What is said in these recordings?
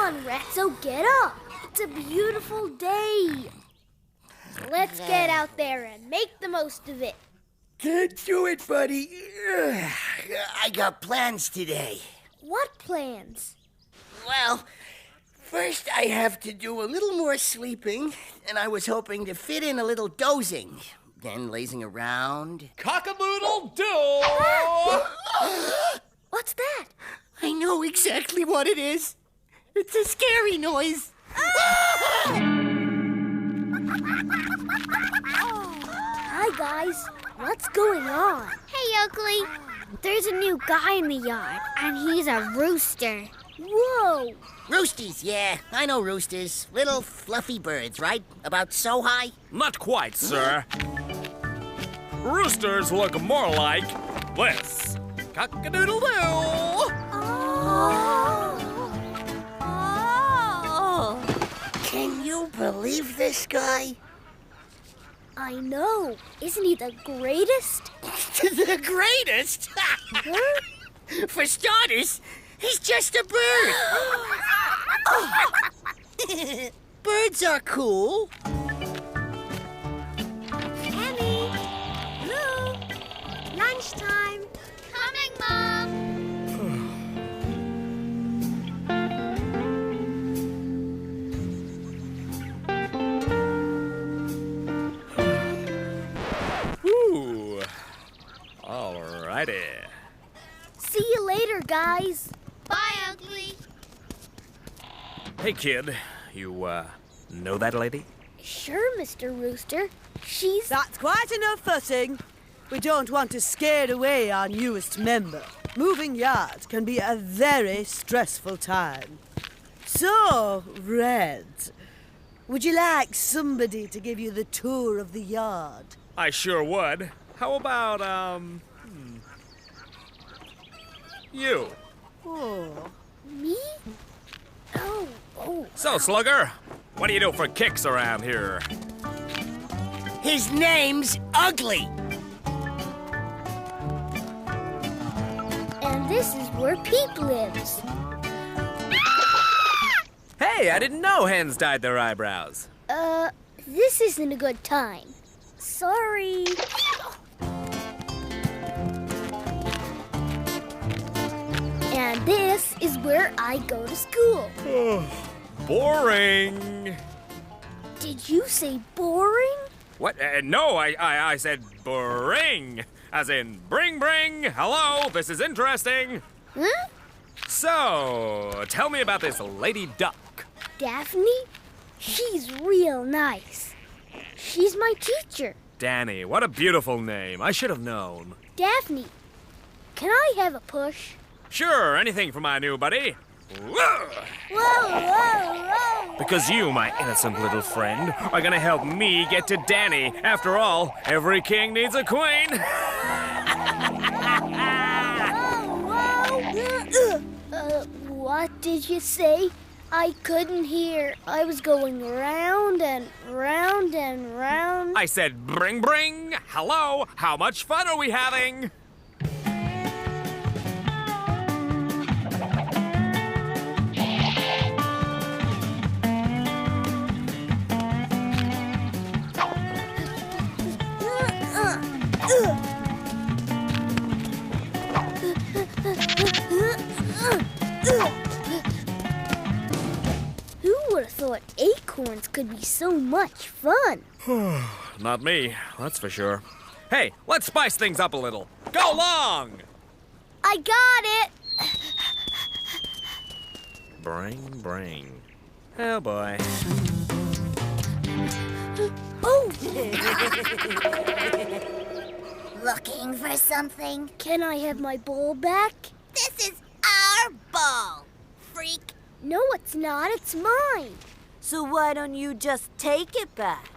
on, Ratso, get up. It's a beautiful day. Let's get out there and make the most of it. Can't do it, buddy. I got plans today. What plans? Well, first I have to do a little more sleeping, and I was hoping to fit in a little dozing. Then lazing around. Cock-a-doodle-doo! What's that? I know exactly what it is. It's a scary noise. Hi, guys. What's going on? Hey, Oakley. There's a new guy in the yard, and he's a rooster. Whoa! Roosties, yeah. I know roosters. Little fluffy birds, right? About so high? Not quite, sir. Roosters look more like this. Cock-a-doodle-doo! Oh! Can you believe this guy? I know. Isn't he the greatest? The greatest? Huh? For starters, he's just a bird. Birds are cool. Annie! Hello! Lunchtime! Coming, Mom! Ooh. Alrighty. See you later, guys. Bye, Oakley! Hey, kid. You, know that lady? Sure, Mr. Rooster. She's... That's quite enough fussing. We don't want to scare away our newest member. Moving yards can be a very stressful time. So, Red, would you like somebody to give you the tour of the yard? I sure would. How about, you? Oh, Me? Oh. So, Slugger, what do you do for kicks around here? His name's Ugly. And this is where Peep lives. Hey, I didn't know hens dyed their eyebrows. This isn't a good time. Sorry. And this is where I go to school. Boring. Did you say boring? What? No, I said bring. As in, bring. Hello, this is interesting. Huh? So, tell me about this Lady Duck. Daphne? She's real nice. She's my teacher. Danny, what a beautiful name. I should have known. Daphne, can I have a push? Sure, anything for my new buddy. Whoa! Whoa! Because you, my innocent little friend, are gonna help me get to Danny. After all, every king needs a queen. What did you say? I couldn't hear. I was going round and round and round. I said bring. Hello, how much fun are we having? Who would have thought acorns could be so much fun? Not me, that's for sure. Hey, let's spice things up a little. Go long! I got it! Bring. Oh boy. Oh! Looking for something? Can I have my bowl back? This is our ball, freak. No, it's not. It's mine. so why don't you just take it back?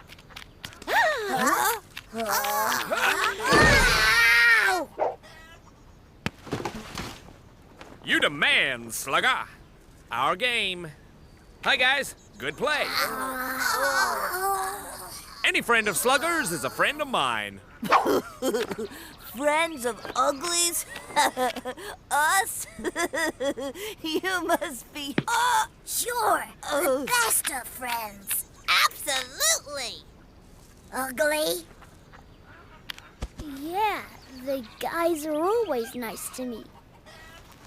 You demand, Slugger. Our game. Hi, guys. Good play. Any friend of Slugger's is a friend of mine. Friends of uglies? Us? You must be... Sure, the best of friends. Absolutely! Ugly? Yeah, the guys are always nice to me.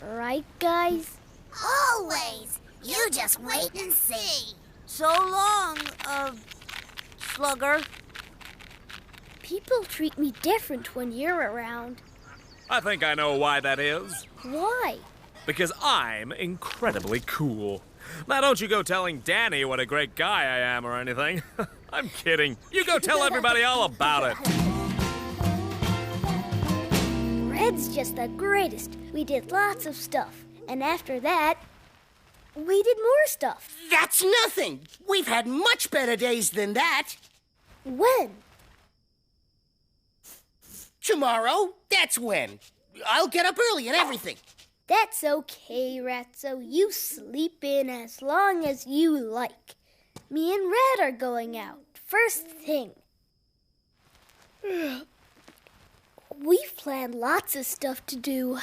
Right, guys? Always. You just wait and see. So long, Slugger. People treat me different when you're around. I think I know why that is. Why? Because I'm incredibly cool. Now don't you go telling Danny what a great guy I am or anything. I'm kidding. You go tell everybody all about it. Red's just the greatest. We did lots of stuff. And after that, we did more stuff. That's nothing. We've had much better days than that. When? Tomorrow, that's when. I'll get up early and everything. That's okay, Ratso. You sleep in as long as you like. Me and Red are going out. First thing. We've planned lots of stuff to do.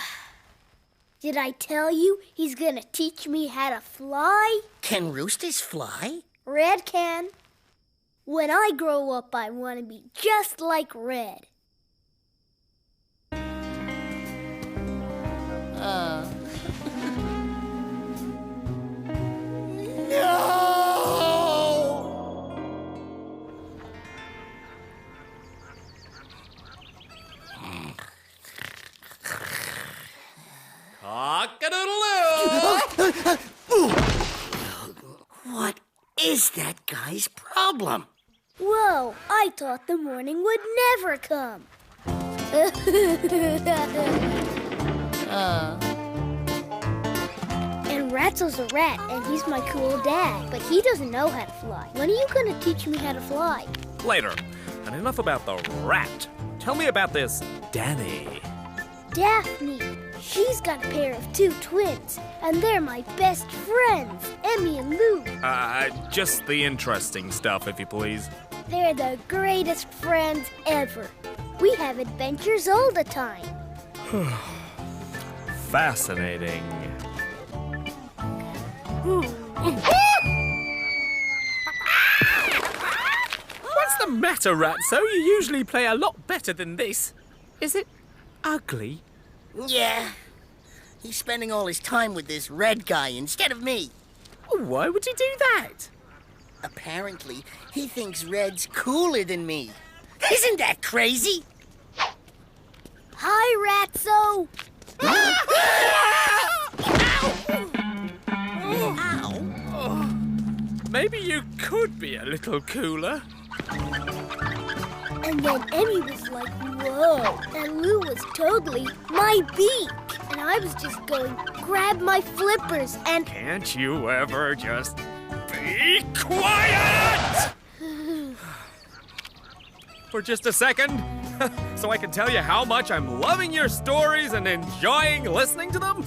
Did I tell you he's gonna teach me how to fly? Can roosters fly? Red can. When I grow up, I want to be just like Red. Cock-a-doodle-doo! What is that guy's problem? Whoa, I thought the morning would never come. And Ratso's a rat, and he's my cool dad, but he doesn't know how to fly. When are you going to teach me how to fly? Later. And enough about the rat. Tell me about this Danny. Daphne. She's got a pair of 2 twins, and they're my best friends, Emmy and Lou. Just the interesting stuff, if you please. They're the greatest friends ever. We have adventures all the time. Fascinating. What's the matter, Ratso? You usually play a lot better than this. Is it ugly? Yeah. He's spending all his time with this red guy instead of me. Why would you do that? Apparently, he thinks Red's cooler than me. Isn't that crazy? Hi, Ratso. Maybe you could be a little cooler. And then Emmy was like, whoa. And Lou was totally my beak. And I was just going, grab my flippers and... Can't you ever just be quiet? For just a second, so I can tell you how much I'm loving your stories and enjoying listening to them?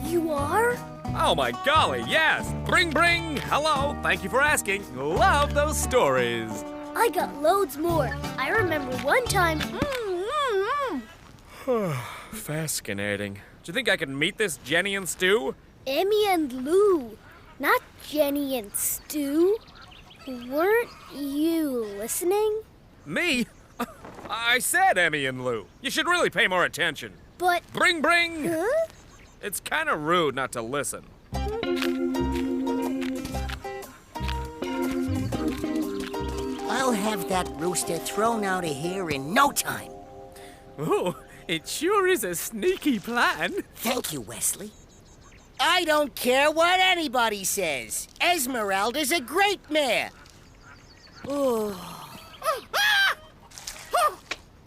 You are? Oh my golly, yes. Bring, bring. Hello. Thank you for asking. Love those stories. I got loads more. I remember one time... Fascinating. Do you think I can meet this Jenny and Stu? Emmy and Lou, not Jenny and Stu. Weren't you listening? Me? I said Emmy and Lou. You should really pay more attention. But... Bring, bring. Huh? It's kind of rude not to listen. I'll have that rooster thrown out of here in no time. Oh, it sure is a sneaky plan. Thank you, Wesley. I don't care what anybody says. Esmeralda's a great mare.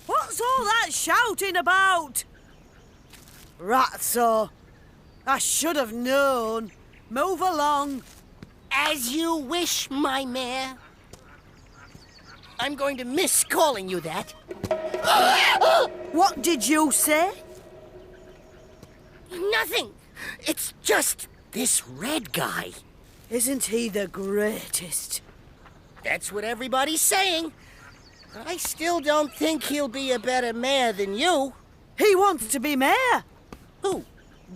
What's all that shouting about? Ratso, I should have known. Move along. As you wish, my mare. I'm going to miss calling you that. What did you say? Nothing. It's just this red guy. Isn't he the greatest? That's what everybody's saying. I still don't think he'll be a better mayor than you. He wants to be mayor. Who?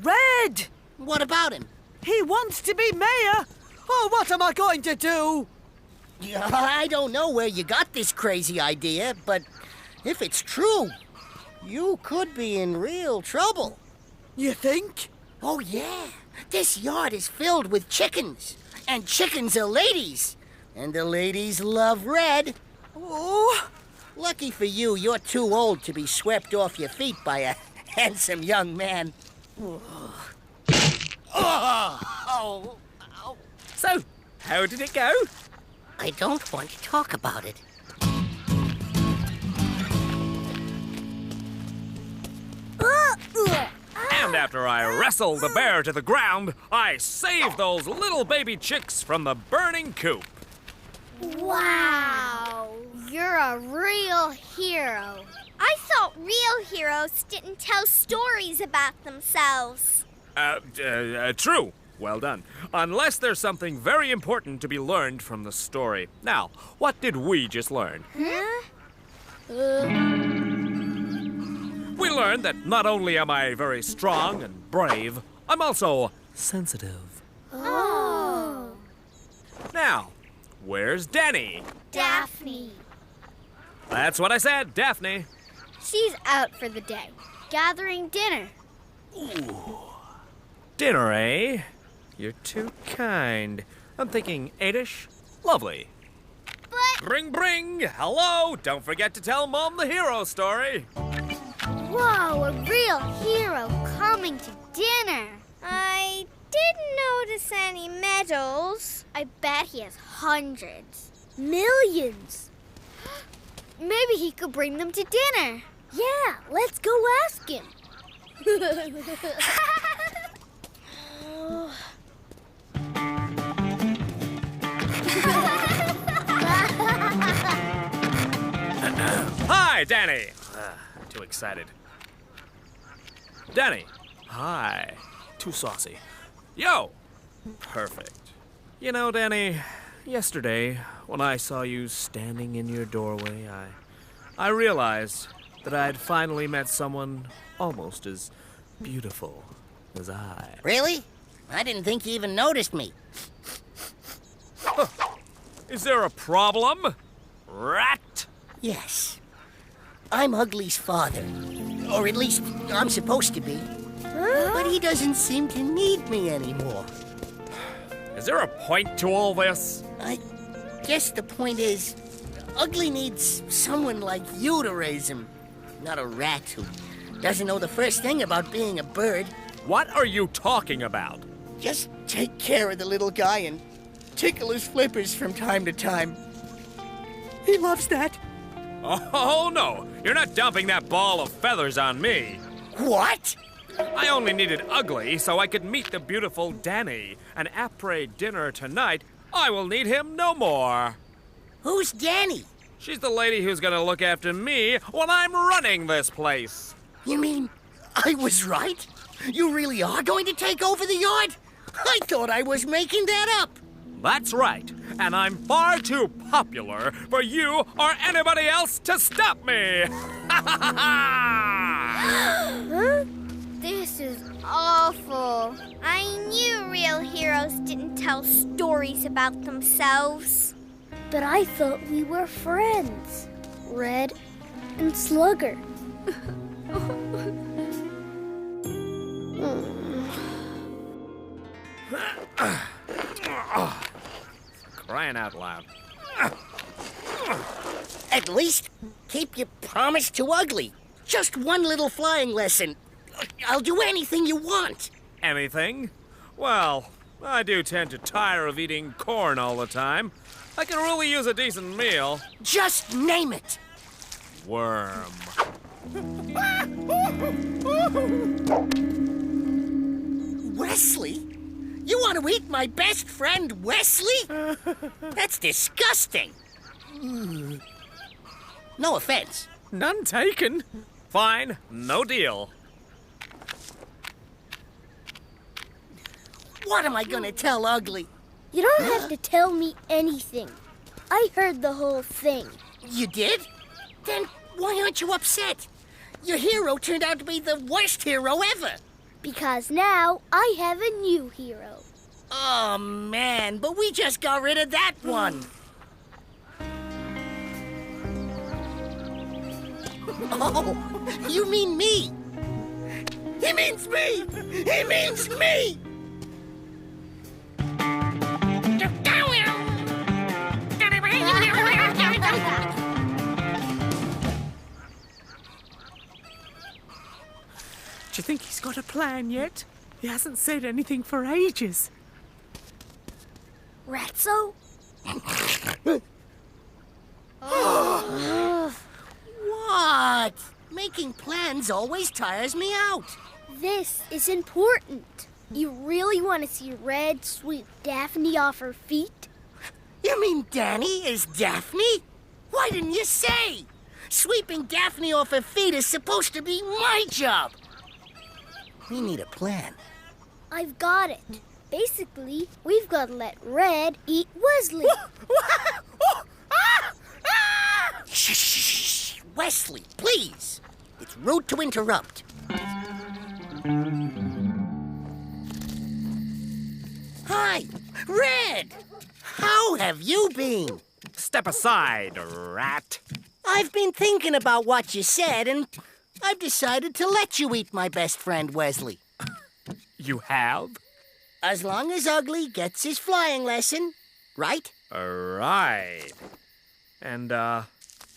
Red! What about him? He wants to be mayor. Oh, what am I going to do? Yeah, I don't know where you got this crazy idea, but if it's true, you could be in real trouble. You think? Oh, yeah. This yard is filled with chickens, and chickens are ladies, and the ladies love Red. Oh, Lucky for you, you're too old to be swept off your feet by a handsome young man. Oh. So, how did it go? I don't want to talk about it. And after I wrestled the bear to the ground, I saved those little baby chicks from the burning coop. Wow! You're a real hero. I thought real heroes didn't tell stories about themselves. True. Well done. Unless there's something very important to be learned from the story. Now, what did we just learn? We learned that not only am I very strong and brave, I'm also sensitive. Oh. Now, where's Danny? Daphne. That's what I said, Daphne. She's out for the day, gathering dinner. Dinner, eh? You're too kind. I'm thinking 8-ish. Lovely. But... Bring, bring! Hello! Don't forget to tell Mom the hero story. Whoa, a real hero coming to dinner. I didn't notice any medals. I bet he has hundreds. Millions. Maybe he could bring them to dinner. Yeah, let's go ask him. Hi, Danny! Too excited. Danny! Hi. Too saucy. Yo! Perfect. You know, Danny, yesterday, when I saw you standing in your doorway, I realized that I had finally met someone almost as beautiful as I. Really? I didn't think you even noticed me. Is there a problem? Rat? Yes. I'm Ugly's father. Or at least, I'm supposed to be. But he doesn't seem to need me anymore. Is there a point to all this? I guess the point is, Ugly needs someone like you to raise him. Not a rat who doesn't know the first thing about being a bird. What are you talking about? Just take care of the little guy and tickle his flippers from time to time. He loves that. Oh, no. You're not dumping that ball of feathers on me. What? I only needed Ugly so I could meet the beautiful Danny. An après dinner tonight, I will need him no more. Who's Danny? She's the lady who's gonna look after me when I'm running this place. You mean I was right? You really are going to take over the yard? I thought I was making that up. That's right. And I'm far too popular for you or anybody else to stop me. This is awful. I knew real heroes didn't tell stories about themselves. But I thought we were friends. Red and Slugger. Crying out loud. At least keep your promise to Ugly. Just one little flying lesson. I'll do anything you want. Anything? Well, I do tend to tire of eating corn all the time. I can really use a decent meal. Just name it. Worm. Wesley? You want to eat my best friend, Wesley? That's disgusting. No offense. None taken. Fine, no deal. What am I gonna tell Ugly? You don't have to tell me anything. I heard the whole thing. You did? Then why aren't you upset? Your hero turned out to be the worst hero ever. Because now I have a new hero. Oh, man, but we just got rid of that one. Oh, you mean me? He means me! He means me! Do you think he's got a plan yet? He hasn't said anything for ages. Ratso? What? Making plans always tires me out. This is important. You really want to see Red sweep Daphne off her feet? You mean Danny is Daphne? Why didn't you say? Sweeping Daphne off her feet is supposed to be my job. We need a plan. I've got it. Basically, we've got to let Red eat Wesley. Shh, shh, shh. Wesley, please. It's rude to interrupt. Hi, Red. How have you been? Step aside, rat. I've been thinking about what you said, and I've decided to let you eat my best friend, Wesley. You have? As long as Ugly gets his flying lesson, right? Right. And,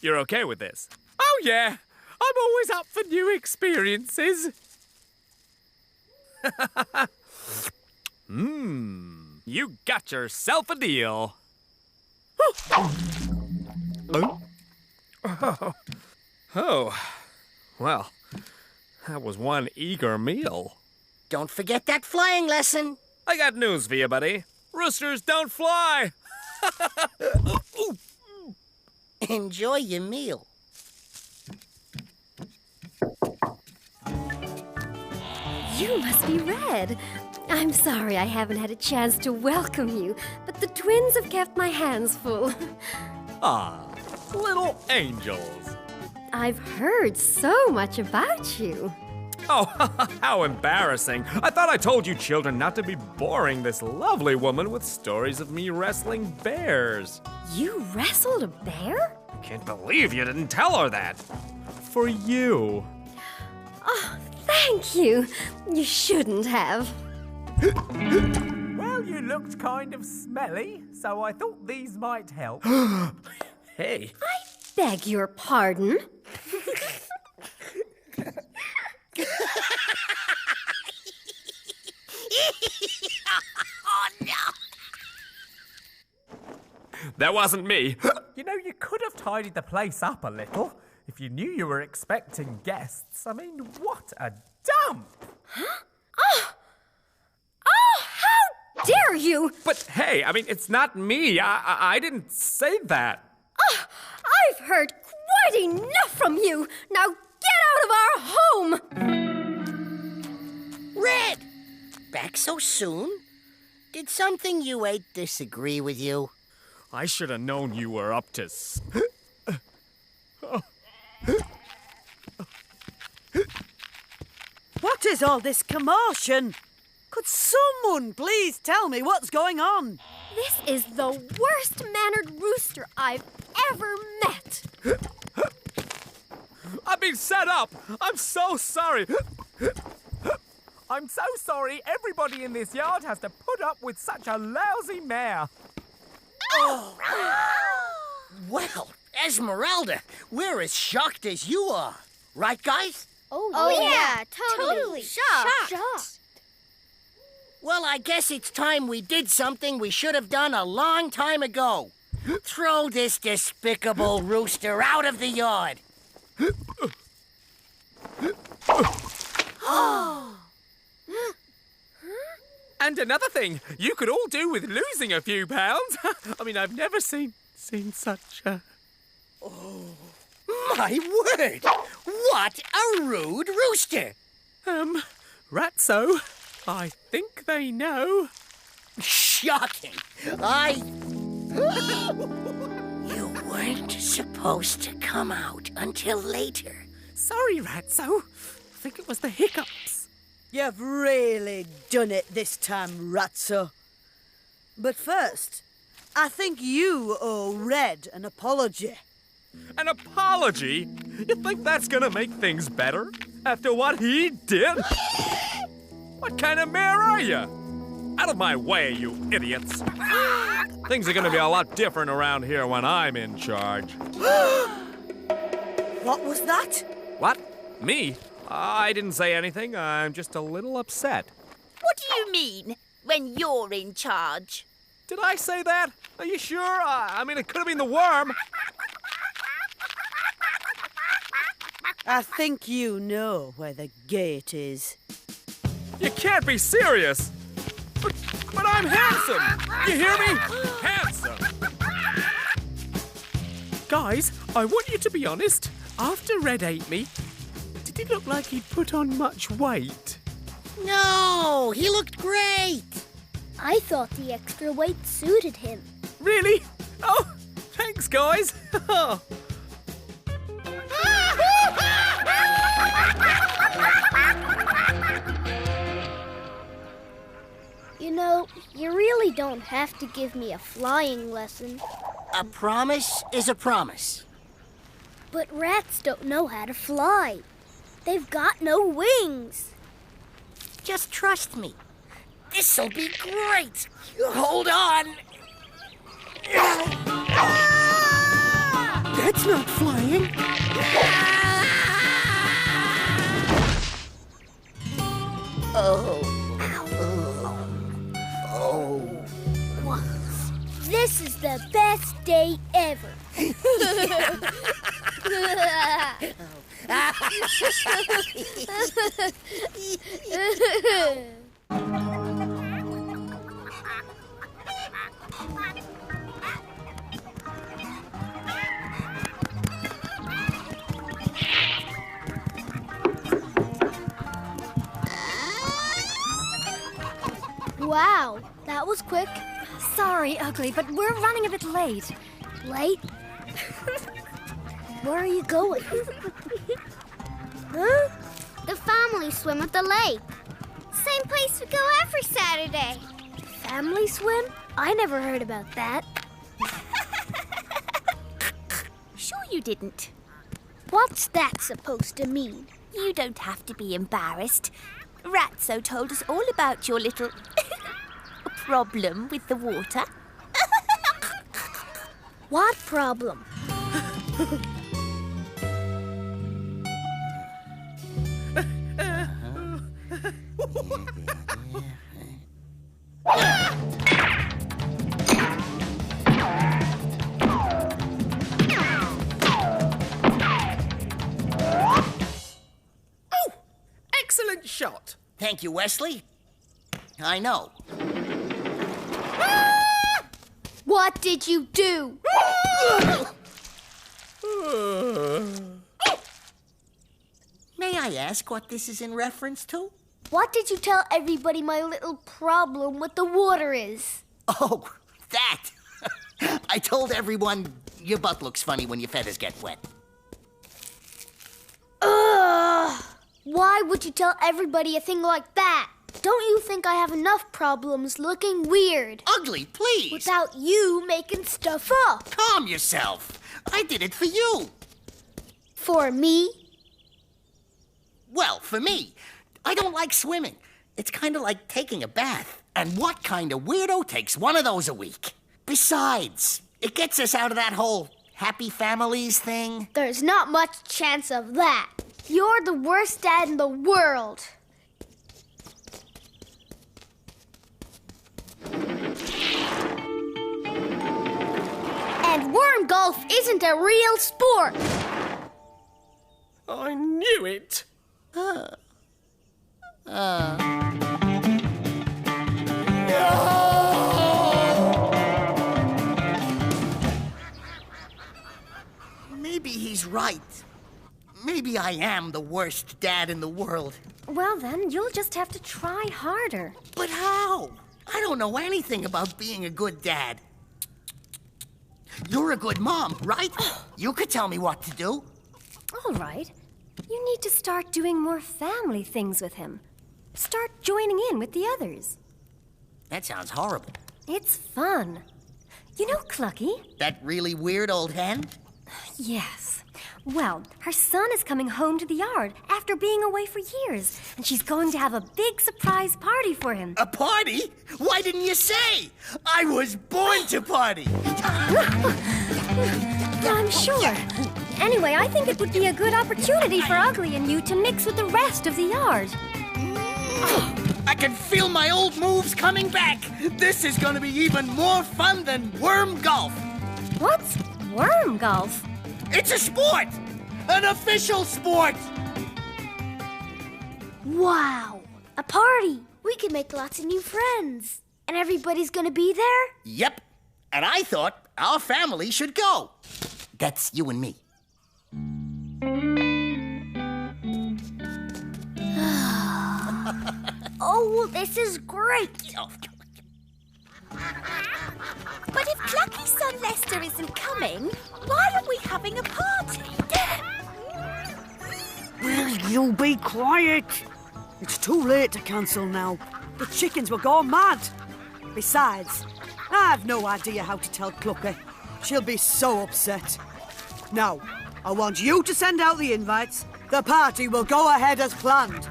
you're okay with this? Oh, yeah. I'm always up for new experiences. You got yourself a deal. Oh. Well, that was one eager meal. Don't forget that flying lesson. I got news for you, buddy. Roosters don't fly. Enjoy your meal. You must be Red. I'm sorry I haven't had a chance to welcome you, but the twins have kept my hands full. Ah, little angels. I've heard so much about you. Oh, how embarrassing. I thought I told you children not to be boring this lovely woman with stories of me wrestling bears. You wrestled a bear? Can't believe you didn't tell her that. For you. Oh, thank you. You shouldn't have. Well, you looked kind of smelly, so I thought these might help. Hey. I beg your pardon. Oh, no. That wasn't me. You know, you could have tidied the place up a little if you knew you were expecting guests. I mean, what a dump! Huh? Oh, how dare you! But hey, I mean, it's not me. I didn't say that. Oh, I've heard quite enough from you. Now get out of our home! Red! Back so soon? Did something you ate disagree with you? I should have known you were up to... What is all this commotion? Could someone please tell me what's going on? This is the worst-mannered rooster I've ever met. I'm being set up. I'm so sorry. I'm so sorry everybody in this yard has to put up with such a lousy mare. Oh. Well, Esmeralda, we're as shocked as you are. Right, guys? Oh yeah, totally. Shocked. Well, I guess it's time we did something we should have done a long time ago. Throw this despicable rooster out of the yard. And another thing, you could all do with losing a few pounds. I mean, I've never seen such a... Oh, my word! What a rude rooster! Ratso, I think they know. Shocking! You weren't supposed to come out until later. Sorry, Ratso. I think it was the hiccups. You've really done it this time, Ratso. But first, I think you owe Red an apology. An apology? You think that's gonna make things better? After what he did? What kind of mayor are you? Out of my way, you idiots. Things are gonna be a lot different around here when I'm in charge. What was that? What? Me? I didn't say anything. I'm just a little upset. What do you mean, when you're in charge? Did I say that? Are you sure? I mean, it could have been the worm. I think you know where the gate is. You can't be serious. But I'm handsome. You hear me? Handsome. Guys, I want you to be honest. After Red ate me, did he look like he'd put on much weight? No, he looked great. I thought the extra weight suited him. Really? Oh, thanks, guys. You know, you really don't have to give me a flying lesson. A promise is a promise. But rats don't know how to fly. They've got no wings. Just trust me. This'll be great. You hold on. That's not flying. This is the best day ever. Wow, that was quick. Sorry, Ugly, but we're running a bit late. Late? Where are you going? Huh? The family swim at the lake. Same place we go every Saturday. Family swim? I never heard about that. Sure you didn't. What's that supposed to mean? You don't have to be embarrassed. Ratso told us all about your little problem with the water. What problem? Excellent shot. Thank you, Wesley. I know. What did you do? May I ask what this is in reference to? What did you tell everybody my little problem with the water is? Oh, that. I told everyone your butt looks funny when your feathers get wet. Ugh! Why would you tell everybody a thing like that? Don't you think I have enough problems looking weird? Ugly, please. Without you making stuff up. Calm yourself. I did it for you. For me? Well, for me. I don't like swimming. It's kind of like taking a bath. And what kind of weirdo takes one of those a week? Besides, it gets us out of that whole happy families thing. There's not much chance of that. You're the worst dad in the world. And worm golf isn't a real sport. I knew it. Maybe he's right. Maybe I am the worst dad in the world. Well, then, you'll just have to try harder. But how? I don't know anything about being a good dad. You're a good mom, right? You could tell me what to do. All right. You need to start doing more family things with him. Start joining in with the others. That sounds horrible. It's fun. You know Clucky? That really weird old hen? Yes. Well, her son is coming home to the yard after being away for years, and she's going to have a big surprise party for him. A party? Why didn't you say? I was born to party. I'm sure. Anyway, I think it would be a good opportunity for Ugly and you to mix with the rest of the yard. I can feel my old moves coming back. This is going to be even more fun than worm golf. What's worm golf? It's a sport! An official sport! Wow, a party. We can make lots of new friends. And everybody's gonna be there? Yep. And I thought our family should go. That's you and me. Oh, this is great. But if Clucky's son Lester isn't coming, why are we having a party? Will you be quiet? It's too late to cancel now. The chickens will go mad. Besides, I've no idea how to tell Clucky. She'll be so upset. Now, I want you to send out the invites. The party will go ahead as planned.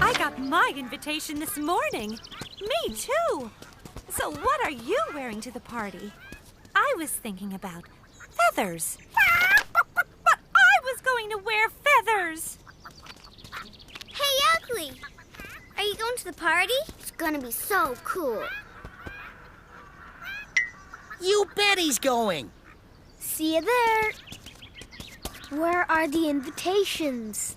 I got my invitation this morning. Me too. So what are you wearing to the party? I was thinking about feathers. But I was going to wear feathers. Hey, Ugly. Are you going to the party? It's gonna be so cool. You bet he's going. See you there. Where are the invitations?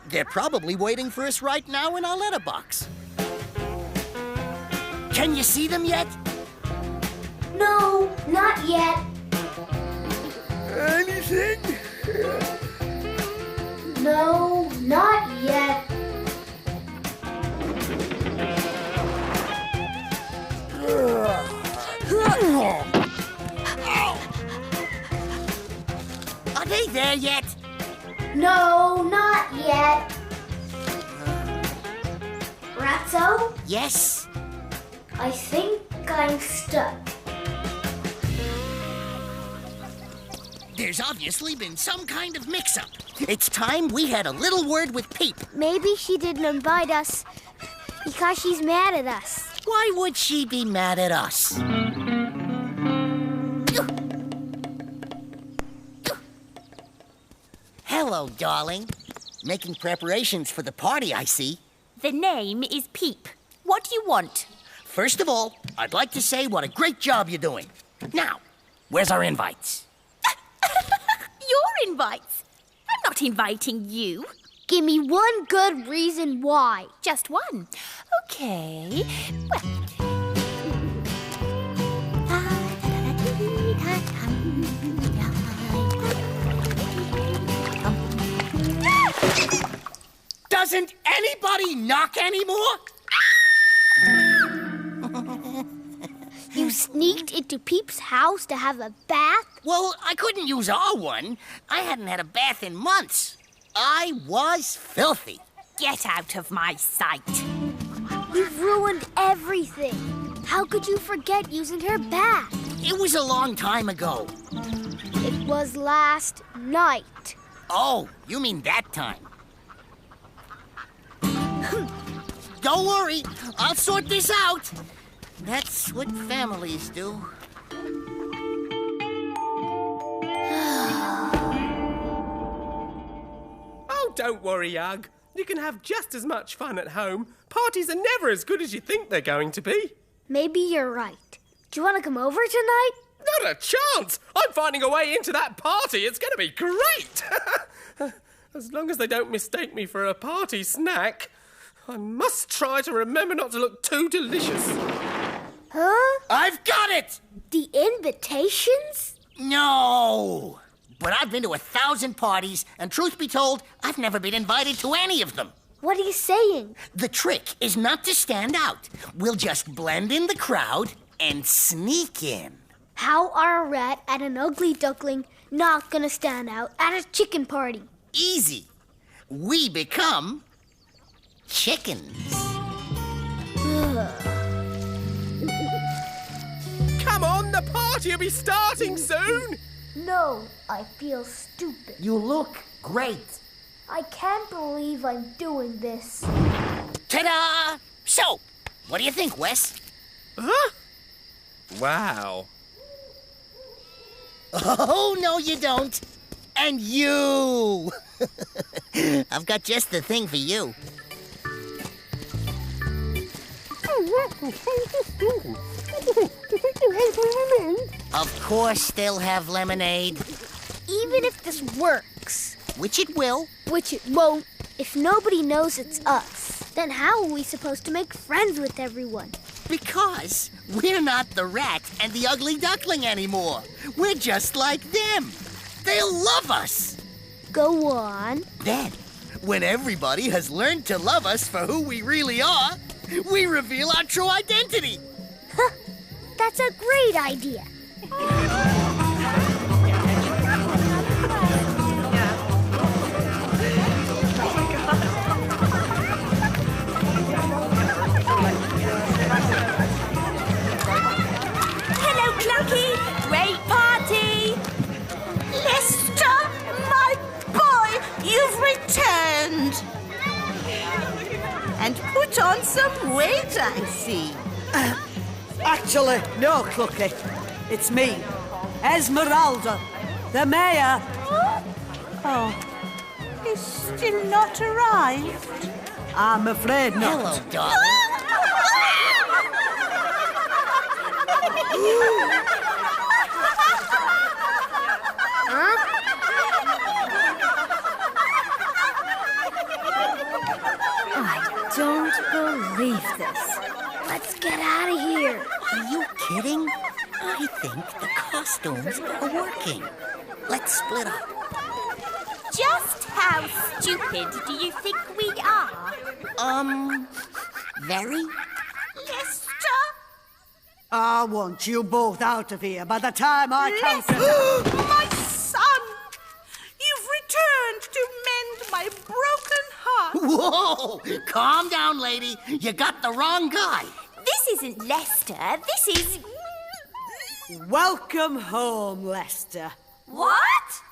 They're probably waiting for us right now in our letterbox. Can you see them yet? No, not yet. Anything? No, not yet. Are they there yet? No, not yet. Ratso, Yes. I think I'm stuck. There's obviously been some kind of mix-up. It's time we had a little word with Peep. Maybe she didn't invite us because she's mad at us. Why would she be mad at us? Hello, darling. Making preparations for the party, I see. The name is Peep. What do you want? First of all, I'd like to say what a great job you're doing. Now, where's our invites? Your invites. I'm not inviting you. Give me one good reason why. Just one. Okay. Doesn't anybody knock anymore? You sneaked into Peep's house to have a bath? Well, I couldn't use our one. I hadn't had a bath in months. I was filthy. Get out of my sight. You've ruined everything. How could you forget using her bath? It was a long time ago. It was last night. Oh, you mean that time. Don't worry, I'll sort this out. That's what families do. Oh, don't worry, Ugg. You can have just as much fun at home. Parties are never as good as you think they're going to be. Maybe you're right. Do you want to come over tonight? Not a chance! I'm finding a way into that party. It's going to be great! As long as they don't mistake me for a party snack. I must try to remember not to look too delicious. Huh? I've got it! The invitations? No! But I've been to 1,000 parties, and truth be told, I've never been invited to any of them. What are you saying? The trick is not to stand out. We'll just blend in the crowd and sneak in. How are a rat and an ugly duckling not gonna stand out at a chicken party? Easy. We become chickens. Come on, the party will be starting soon. No, I feel stupid. You look great. I can't believe I'm doing this. Ta-da! So, what do you think, Wes? Huh? Wow. Oh, no, you don't. And you. I've got just the thing for you. Of course they'll have lemonade. Even if this works. Which it will. Which it won't. If nobody knows it's us, then how are we supposed to make friends with everyone? Because we're not the rat and the ugly duckling anymore. We're just like them. They'll love us. Go on. Then, when everybody has learned to love us for who we really are, we reveal our true identity. Huh, that's a great idea. Hello, Clucky. Great party. Lester, my boy, you've returned. And put on some weight, I see. Actually, no, Clucky. It's me, Esmeralda, the mayor. Oh, he's still not arrived? I'm afraid not. Hello, darling. I don't believe this. Let's get out of here. Are you kidding? I think the costumes are working. Let's split up. Just how stupid do you think we are? Very? Lester? I want you both out of here by the time I count. My son! You've returned to mend my broken heart. Whoa! Calm down, lady. You got the wrong guy. This isn't Lester. This is... Welcome home, Lester. What?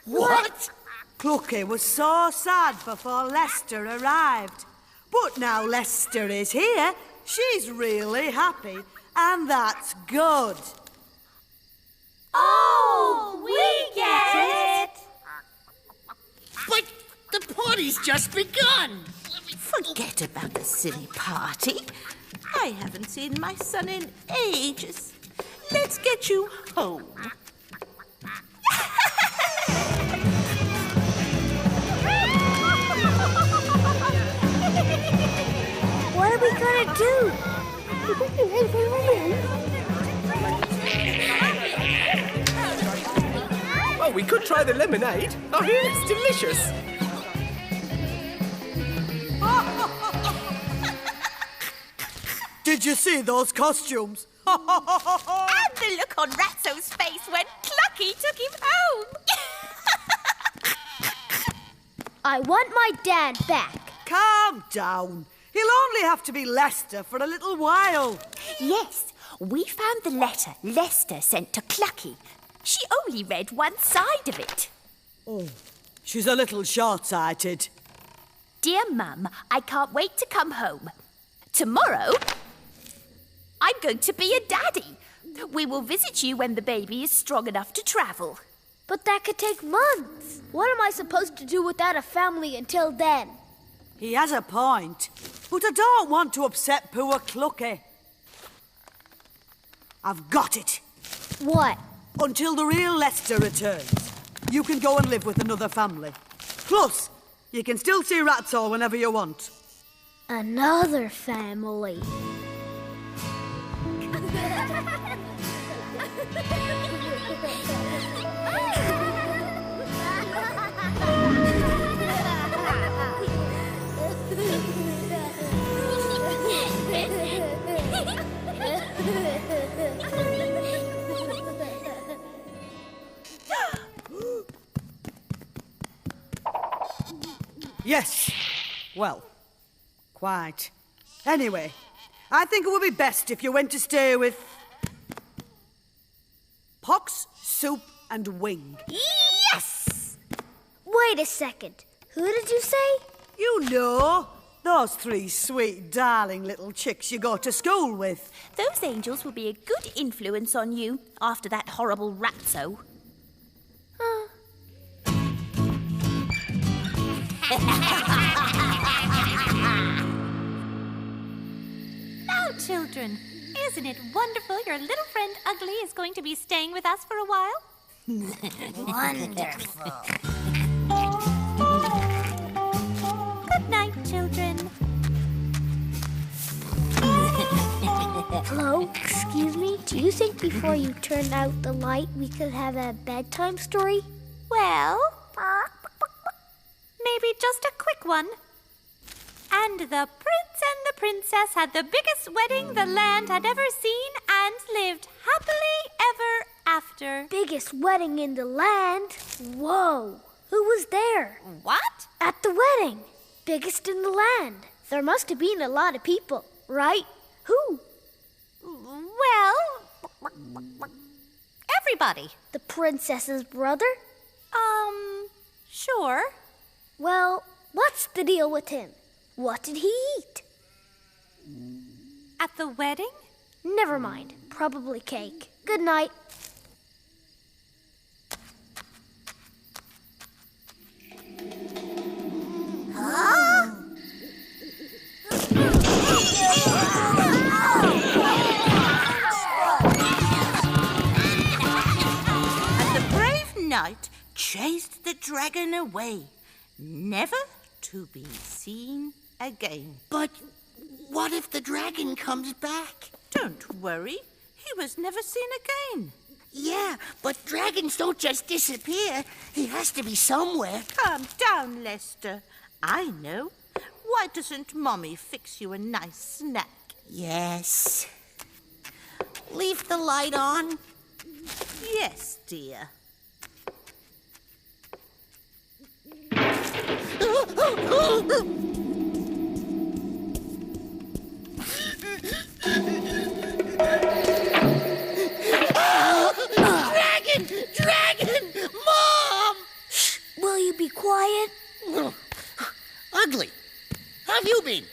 What? Clucky was so sad before Lester arrived. But now Lester is here, she's really happy. And that's good. Oh, we get it! But the party's just begun. Forget about the silly party. I haven't seen my son in ages. Let's get you home. What are we gonna do? Oh, we could try the lemonade. I hear it's delicious. Did you see those costumes? And the look on Ratso's face when Clucky took him home. I want my dad back. Calm down. He'll only have to be Lester for a little while. Yes, we found the letter Lester sent to Clucky. She only read one side of it. Oh, she's a little short-sighted. Dear Mum, I can't wait to come home. Tomorrow, I'm going to be a daddy. We will visit you when the baby is strong enough to travel. But that could take months. What am I supposed to do without a family until then? He has a point, but I don't want to upset poor Clucky. I've got it. What? Until the real Lester returns, you can go and live with another family. Plus, you can still see Ratso whenever you want. Another family. Yes. Well, quite. Anyway, I think it would be best if you went to stay with Pox, Soup and Wing. Yes! Wait a second. Who did you say? You know, those 3 sweet, darling little chicks you go to school with. Those angels will be a good influence on you after that horrible Ratso. Now, children, isn't it wonderful your little friend Ugly is going to be staying with us for a while? Wonderful. Good night, children. Hello, excuse me. Do you think before you turn out the light we could have a bedtime story? Well, maybe just a quick one. And the prince and the princess had the biggest wedding the land had ever seen and lived happily ever after. Biggest wedding in the land? Whoa. Who was there? What? At the wedding. Biggest in the land. There must have been a lot of people, right? Who? Well, everybody. The princess's brother? Sure. Well, what's the deal with him? What did he eat? At the wedding? Never mind. Probably cake. Good night. Huh? And the brave knight chased the dragon away, never to be seen again. But what if the dragon comes back? Don't worry, he was never seen again. Yeah, but dragons don't just disappear. He has to be somewhere. Calm down, Lester. I know. Why doesn't Mommy fix you a nice snack? Yes. Leave the light on. Yes, dear. Dragon! Mom! Shh! Will you be quiet? Ugly, how have you been?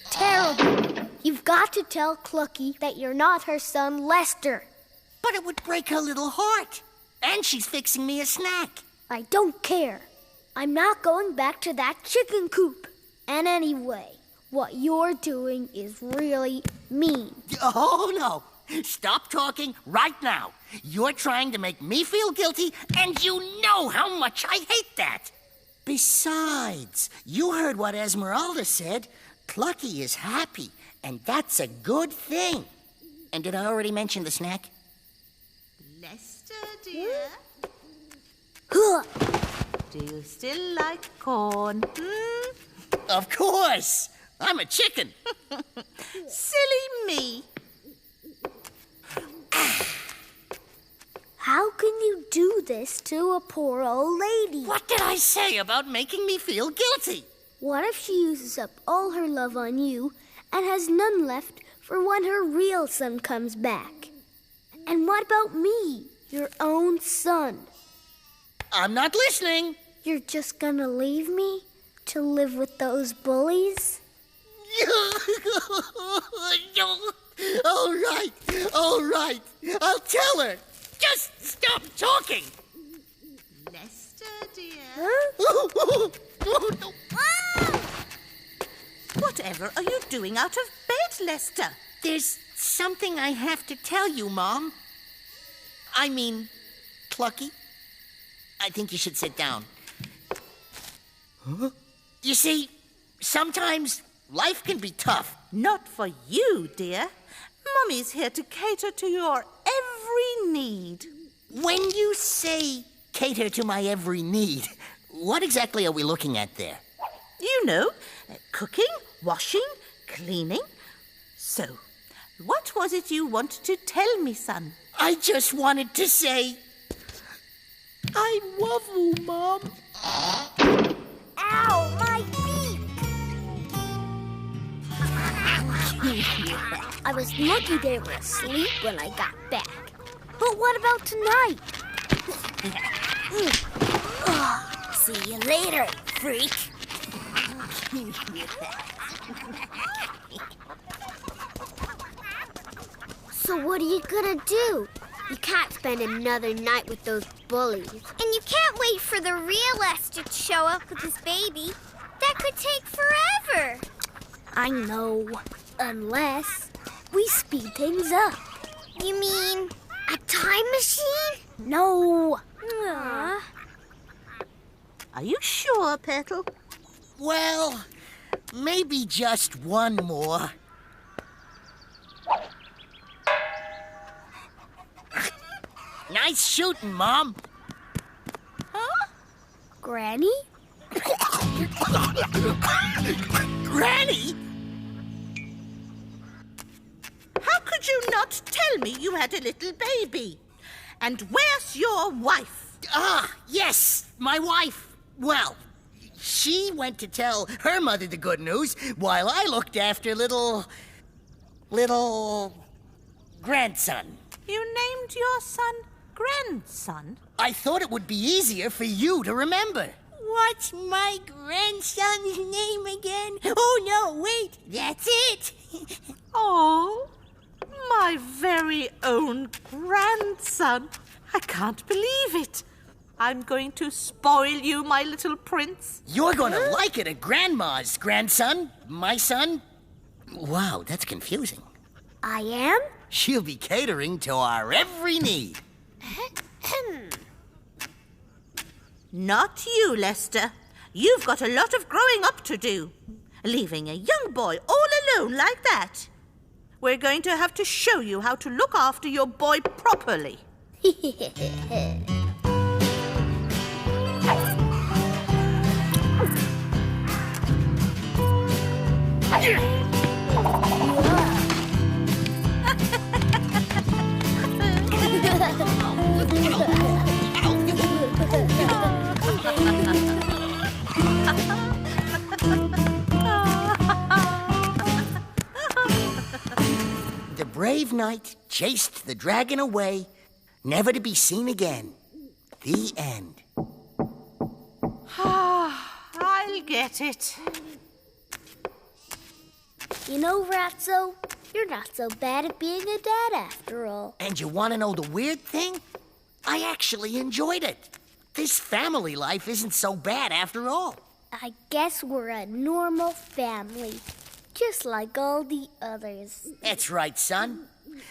Terrible. You've got to tell Clucky that you're not her son, Lester. But it would break her little heart. And she's fixing me a snack. I don't care. I'm not going back to that chicken coop. And anyway, what you're doing is really mean. Oh, no. Stop talking right now. You're trying to make me feel guilty, and you know how much I hate that. Besides, you heard what Esmeralda said. Clucky is happy, and that's a good thing. And did I already mention the snack? Lester, dear. Huh. Do you still like corn? Of course. I'm a chicken. Silly me. How can you do this to a poor old lady? What did I say about making me feel guilty? What if she uses up all her love on you and has none left for when her real son comes back? And what about me, your own son? I'm not listening. You're just gonna leave me to live with those bullies? All right. I'll tell her. Just stop talking. Lester, dear. Huh? No. Whatever are you doing out of bed, Lester? There's something I have to tell you, Mom. I mean, Clucky. I think you should sit down. Huh? You see, sometimes life can be tough. Not for you, dear. Mummy's here to cater to your every need. When you say cater to my every need, what exactly are we looking at there? You know, cooking, washing, cleaning. So, what was it you wanted to tell me, son? I just wanted to say, I love you, Mom. Ow, my I was lucky they were asleep when I got back. But what about tonight? See you later, freak. So what are you gonna do? You can't spend another night with those bullies. And you can't wait for the real Lester to show up with his baby. That could take forever. I know. Unless we speed things up. You mean a time machine? No. Are you sure, Petal? Well, maybe just one more. Nice shooting, Mom. Huh? Granny? Granny? How could you not tell me you had a little baby? And where's your wife? Ah, yes, my wife. Well, she went to tell her mother the good news while I looked after little grandson. You named your son grandson? I thought it would be easier for you to remember. What's my grandson's name again? Oh, no, wait, that's it. Oh, my very own grandson. I can't believe it. I'm going to spoil you, my little prince. You're gonna like it at Grandma's, grandson. My son? Wow, that's confusing. I am? She'll be catering to our every need. Not you, Lester. You've got a lot of growing up to do. Leaving a young boy all alone like that. We're going to have to show you how to look after your boy properly. The brave knight chased the dragon away, never to be seen again. The end. I'll get it. You know, Ratso, you're not so bad at being a dad after all. And you want to know the weird thing? I actually enjoyed it. This family life isn't so bad after all. I guess we're a normal family, just like all the others. That's right, son.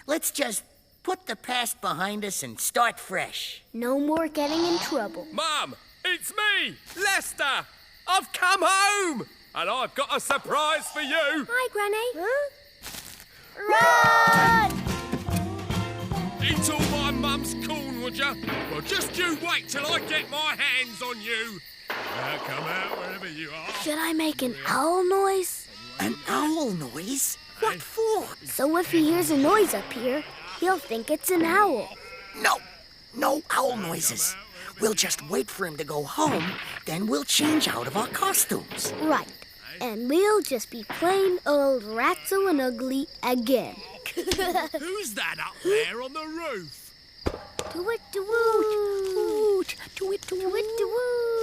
Let's just put the past behind us and start fresh. No more getting in trouble. Mum, it's me, Lester. I've come home, and I've got a surprise for you. Hi, Granny. Run! Eat all my mum's corn, would you? Well, just you wait till I get my hands on you. Come out wherever you are. Should I make an owl noise? An owl noise? What for? So if he hears a noise up here, he'll think it's an owl. No owl noises. We'll just wait for him to go home, then we'll change out of our costumes. Right. And we'll just be plain old Ratso and Ugly again. Who's that up there on the roof? Do it, do it, do it, do it, do it.